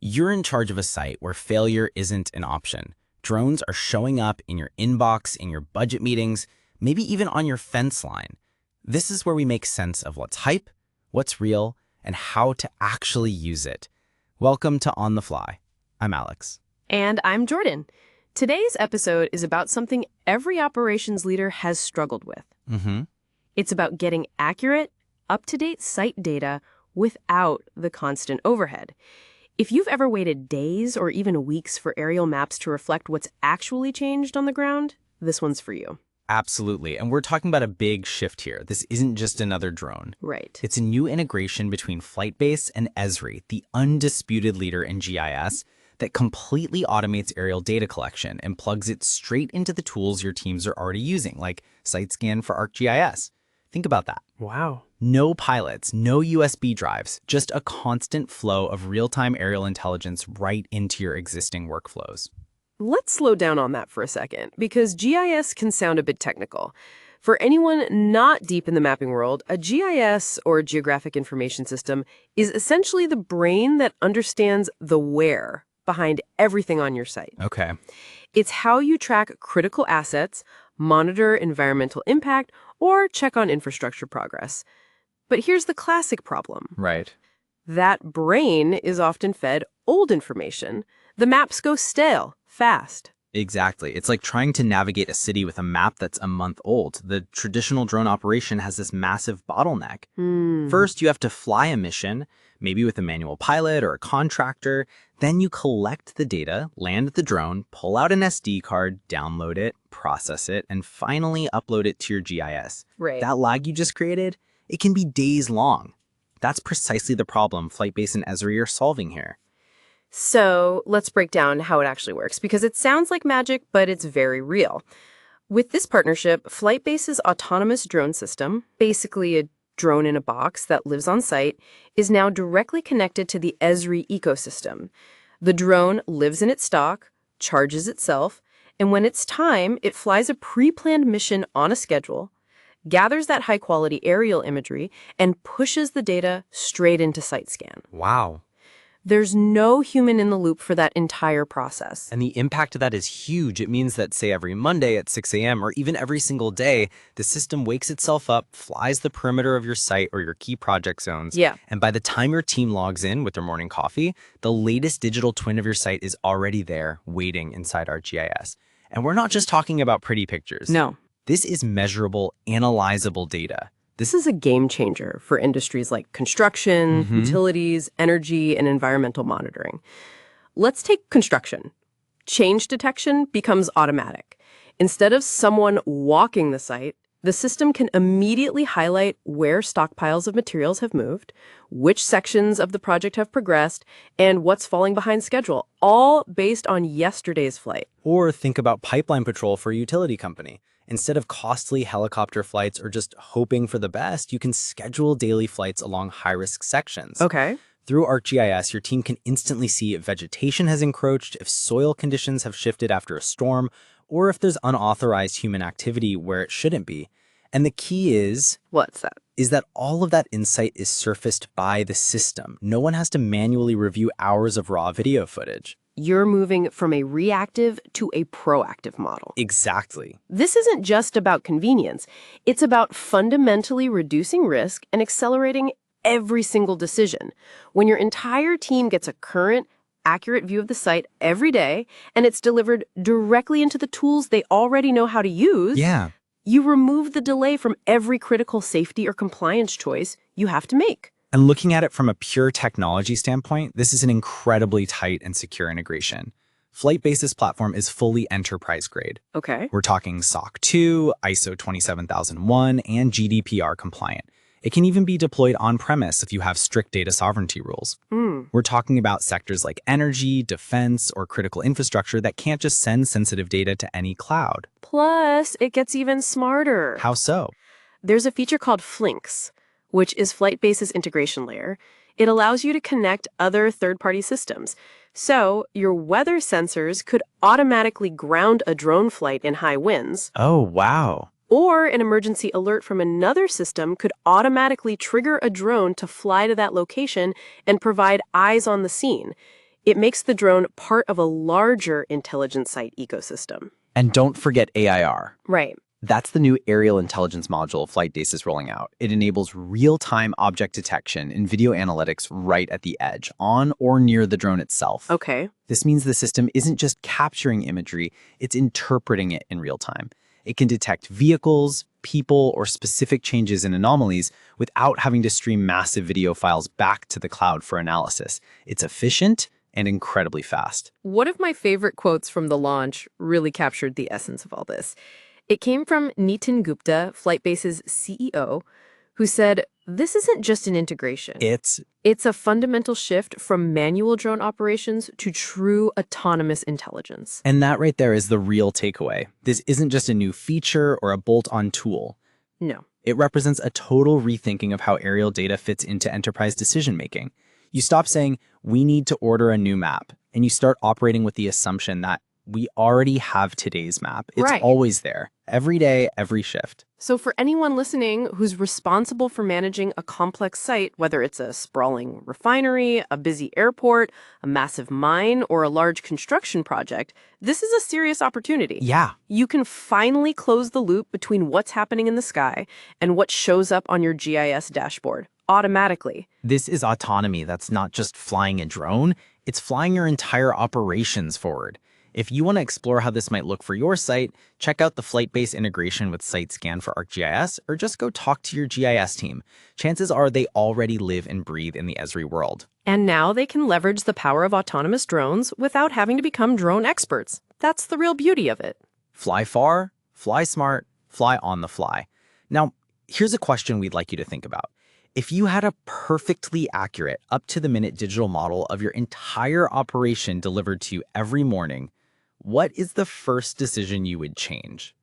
You're in charge of a site where failure isn't an option. Drones are showing up in your inbox, in your budget meetings, maybe even on your fence line. This is where we make sense of what's hype, what's real, and how to actually use it. Welcome to On the Fly. I'm Alex. And I'm Jordan. Today's episode is about something every operations leader has struggled with. It's about getting accurate, up-to-date site data without the constant overhead. If you've ever waited days or even weeks for aerial maps to reflect what's actually changed on the ground, this one's for you. Absolutely. And we're talking about a big shift here. This isn't just another drone. Right. It's a new integration between FlytBase and Esri, the undisputed leader in GIS, that completely automates aerial data collection and plugs it straight into the tools your teams are already using, like SiteScan for ArcGIS. Think about that. Wow. No pilots, no USB drives, just a constant flow of real-time aerial intelligence right into your existing workflows. Let's slow down on that for a second, because GIS can sound a bit technical. For anyone not deep in the mapping world, a GIS, or Geographic Information System, is essentially the brain that understands the where behind everything on your site. Okay. It's how you track critical assets, monitor environmental impact, or check on infrastructure progress. But here's the classic problem. Right. That brain is often fed old information. The maps go stale fast. Exactly. It's like trying to navigate a city with a map that's a month old. The traditional drone operation has this massive bottleneck. First, you have to fly a mission, maybe with a manual pilot or a contractor. Then you collect the data, land the drone, pull out an SD card, download it, process it, and finally upload it to your GIS. Right. That lag you just created, it can be days long. That's precisely the problem FlytBase and Esri are solving here. So let's break down how it actually works, because it sounds like magic, but it's very real. With this partnership, FlytBase's autonomous drone system, basically a drone in a box that lives on site, is now directly connected to the Esri ecosystem. The drone lives in its stock, charges itself, and when it's time, it flies a pre-planned mission on a schedule, gathers that high-quality aerial imagery, and pushes the data straight into SiteScan. Wow. There's no human in the loop for that entire process. And the impact of that is huge. It means that, say, every Monday at 6 a.m. or even every single day, the system wakes itself up, flies the perimeter of your site or your key project zones. Yeah. And by the time your team logs in with their morning coffee, the latest digital twin of your site is already there, waiting inside ArcGIS. And we're not just talking about pretty pictures. No. This is measurable, analyzable data. This is a game changer for industries like construction, utilities, energy, and environmental monitoring. Let's take construction. Change detection becomes automatic. Instead of someone walking the site, the system can immediately highlight where stockpiles of materials have moved, which sections of the project have progressed, and what's falling behind schedule, all based on yesterday's flight. Or think about pipeline patrol for a utility company. Instead of costly helicopter flights or just hoping for the best, you can schedule daily flights along high-risk sections. Okay. Through ArcGIS, your team can instantly see if vegetation has encroached, if soil conditions have shifted after a storm, or if there's unauthorized human activity where it shouldn't be. And the key is... What's that? Is that all of that insight is surfaced by the system. No one has to manually review hours of raw video footage. You're moving from a reactive to a proactive model. Exactly. This isn't just about convenience. It's about fundamentally reducing risk and accelerating every single decision. When your entire team gets a current, accurate view of the site every day, and it's delivered directly into the tools they already know how to use, you remove the delay from every critical safety or compliance choice you have to make. And looking at it from a pure technology standpoint, this is an incredibly tight and secure integration. FlytBase's platform is fully enterprise grade. Okay. We're talking SOC 2, ISO 27001, and GDPR compliant. It can even be deployed on-premise if you have strict data sovereignty rules. We're talking about sectors like energy, defense, or critical infrastructure that can't just send sensitive data to any cloud. Plus, it gets even smarter. How so? There's a feature called Flinks, which is FlytBase's integration layer. It allows you to connect other third-party systems. So your weather sensors could automatically ground a drone flight in high winds. Oh, wow. Or an emergency alert from another system could automatically trigger a drone to fly to that location and provide eyes on the scene. It makes the drone part of a larger intelligent site ecosystem. And don't forget AIR. Right. That's the new aerial intelligence module FlytBase is rolling out. It enables real-time object detection and video analytics right at the edge, on or near the drone itself. Okay. This means the system isn't just capturing imagery, it's interpreting it in real time. It can detect vehicles, people, or specific changes in anomalies without having to stream massive video files back to the cloud for analysis. It's efficient and incredibly fast. One of my favorite quotes from the launch really captured the essence of all this. It came from Nitin Gupta, FlytBase's CEO, who said, "This isn't just an integration. It's a fundamental shift from manual drone operations to true autonomous intelligence." And that right there is the real takeaway. This isn't just a new feature or a bolt-on tool. No. It represents a total rethinking of how aerial data fits into enterprise decision-making. You stop saying, we need to order a new map, and you start operating with the assumption that we already have today's map. It's Right. always there, every day, every shift. So for anyone listening who's responsible for managing a complex site, whether it's a sprawling refinery, a busy airport, a massive mine, or a large construction project, this is a serious opportunity. Yeah. You can finally close the loop between what's happening in the sky and what shows up on your GIS dashboard automatically. This is autonomy that's not just flying a drone, it's flying your entire operations forward. If you want to explore how this might look for your site, check out the FlytBase integration with SiteScan for ArcGIS, or just go talk to your GIS team. Chances are they already live and breathe in the Esri world. And now they can leverage the power of autonomous drones without having to become drone experts. That's the real beauty of it. Fly far, fly smart, fly on the fly. Now, here's a question we'd like you to think about. If you had a perfectly accurate, up-to-the-minute digital model of your entire operation delivered to you every morning, what is the first decision you would change?